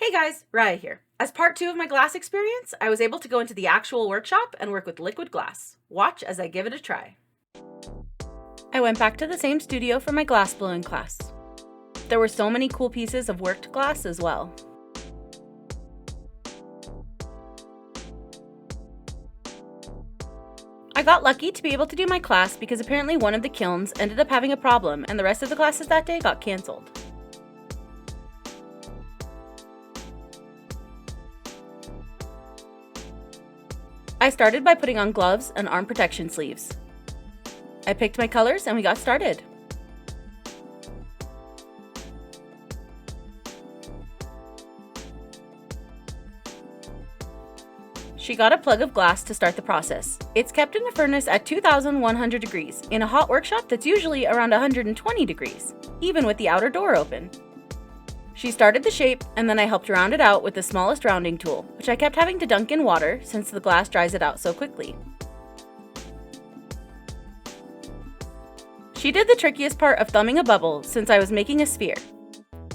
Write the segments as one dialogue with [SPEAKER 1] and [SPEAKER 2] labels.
[SPEAKER 1] Hey guys, Raya here. As part 2 of my glass experience, I was able to go into the actual workshop and work with liquid glass. Watch as I give it a try. I went back to the same studio for my glass blowing class. There were so many cool pieces of worked glass as well. I got lucky to be able to do my class because apparently one of the kilns ended up having a problem and the rest of the classes that day got cancelled. I started by putting on gloves and arm protection sleeves. I picked my colors and we got started. She got a plug of glass to start the process. It's kept in a furnace at 2,100 degrees, in a hot workshop that's usually around 120 degrees, even with the outer door open. She started the shape, and then I helped round it out with the smallest rounding tool, which I kept having to dunk in water since the glass dries it out so quickly. She did the trickiest part of thumbing a bubble since I was making a sphere.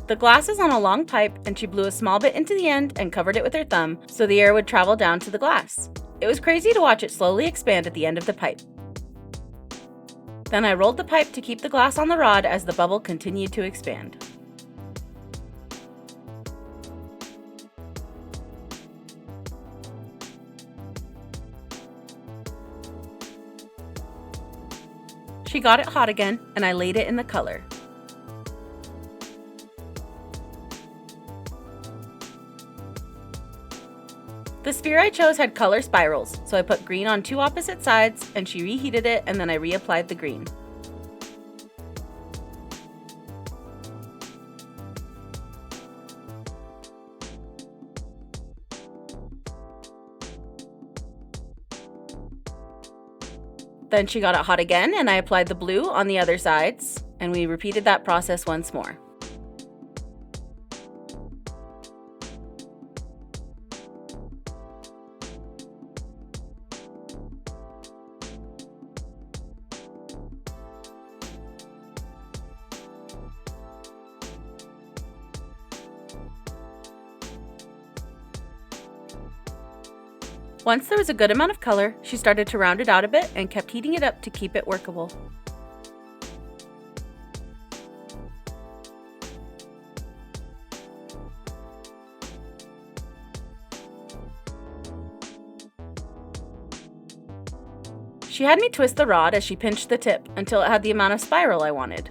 [SPEAKER 1] The glass is on a long pipe, and she blew a small bit into the end and covered it with her thumb so the air would travel down to the glass. It was crazy to watch it slowly expand at the end of the pipe. Then I rolled the pipe to keep the glass on the rod as the bubble continued to expand. She got it hot again, and I laid it in the color. The sphere I chose had color spirals, so I put green on 2 opposite sides, and she reheated it, and then I reapplied the green. Then she got it hot again, and I applied the blue on the other sides, and we repeated that process once more. Once there was a good amount of color, she started to round it out a bit and kept heating it up to keep it workable. She had me twist the rod as she pinched the tip until it had the amount of spiral I wanted.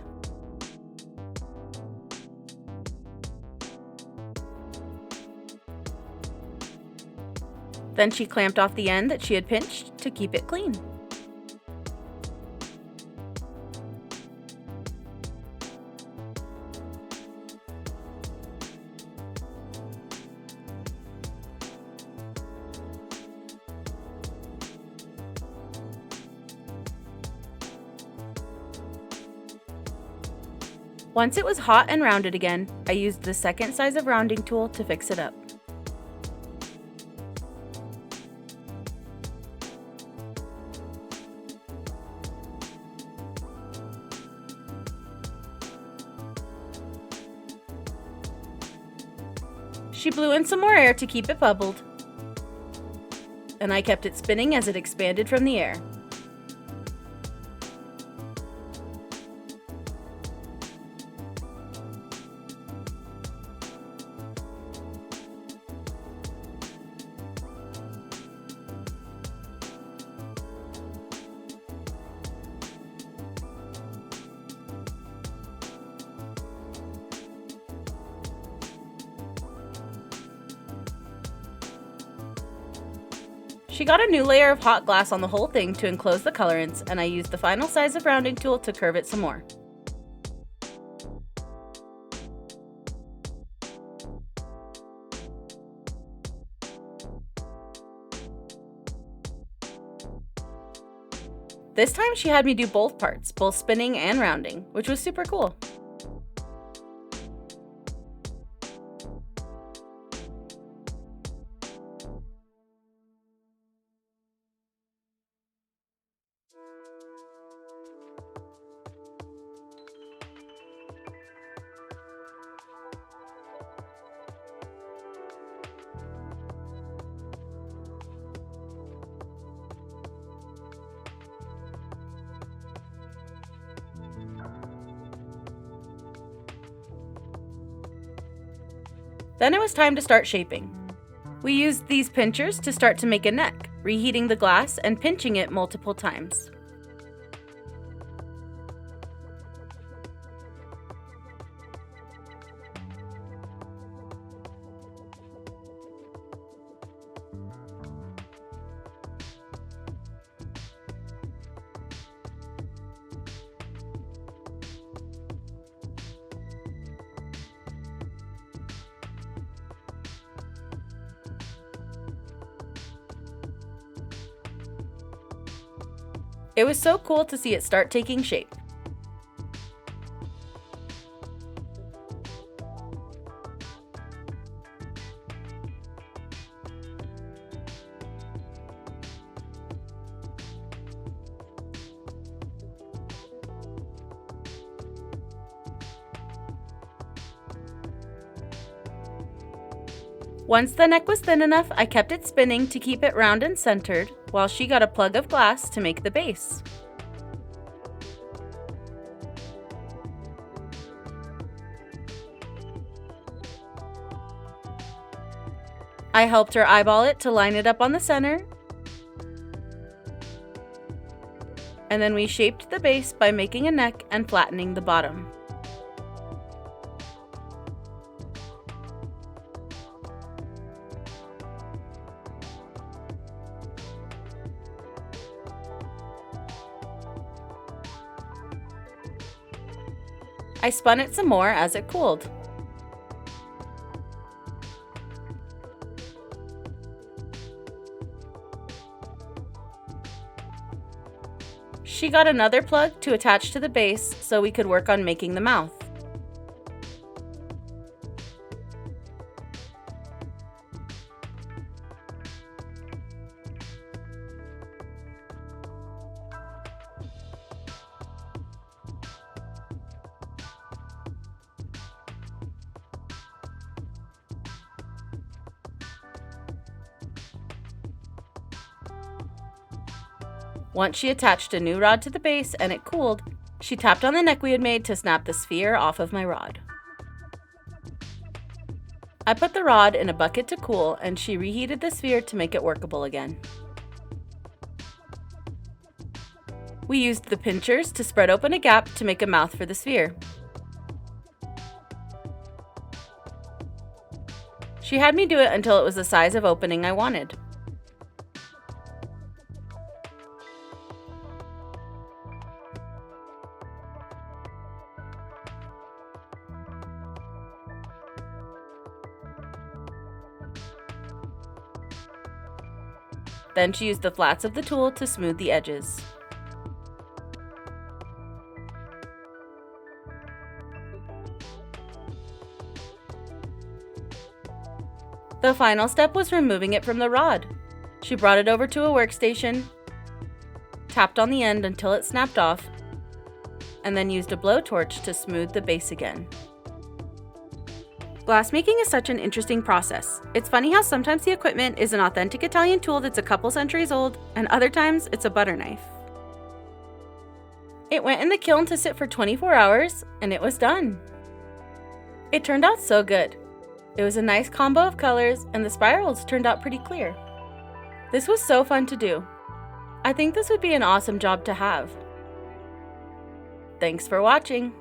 [SPEAKER 1] Then she clamped off the end that she had pinched to keep it clean. Once it was hot and rounded again, I used the second size of rounding tool to fix it up. She blew in some more air to keep it bubbled, and I kept it spinning as it expanded from the air. She got a new layer of hot glass on the whole thing to enclose the colorants, and I used the final size of rounding tool to curve it some more. This time she had me do both parts, both spinning and rounding, which was super cool. Then it was time to start shaping. We used these pinchers to start to make a neck, reheating the glass and pinching it multiple times. It was so cool to see it start taking shape. Once the neck was thin enough, I kept it spinning to keep it round and centered, while she got a plug of glass to make the base. I helped her eyeball it to line it up on the center, and then we shaped the base by making a neck and flattening the bottom. I spun it some more as it cooled. She got another plug to attach to the base so we could work on making the mouth. Once she attached a new rod to the base and it cooled, she tapped on the neck we had made to snap the sphere off of my rod. I put the rod in a bucket to cool, and she reheated the sphere to make it workable again. We used the pinchers to spread open a gap to make a mouth for the sphere. She had me do it until it was the size of opening I wanted. Then she used the flats of the tool to smooth the edges. The final step was removing it from the rod. She brought it over to a workstation, tapped on the end until it snapped off, and then used a blowtorch to smooth the base again. Glassmaking is such an interesting process. It's funny how sometimes the equipment is an authentic Italian tool that's a couple centuries old, and other times it's a butter knife. It went in the kiln to sit for 24 hours, and it was done. It turned out so good. It was a nice combo of colors, and the spirals turned out pretty clear. This was so fun to do. I think this would be an awesome job to have. Thanks for watching.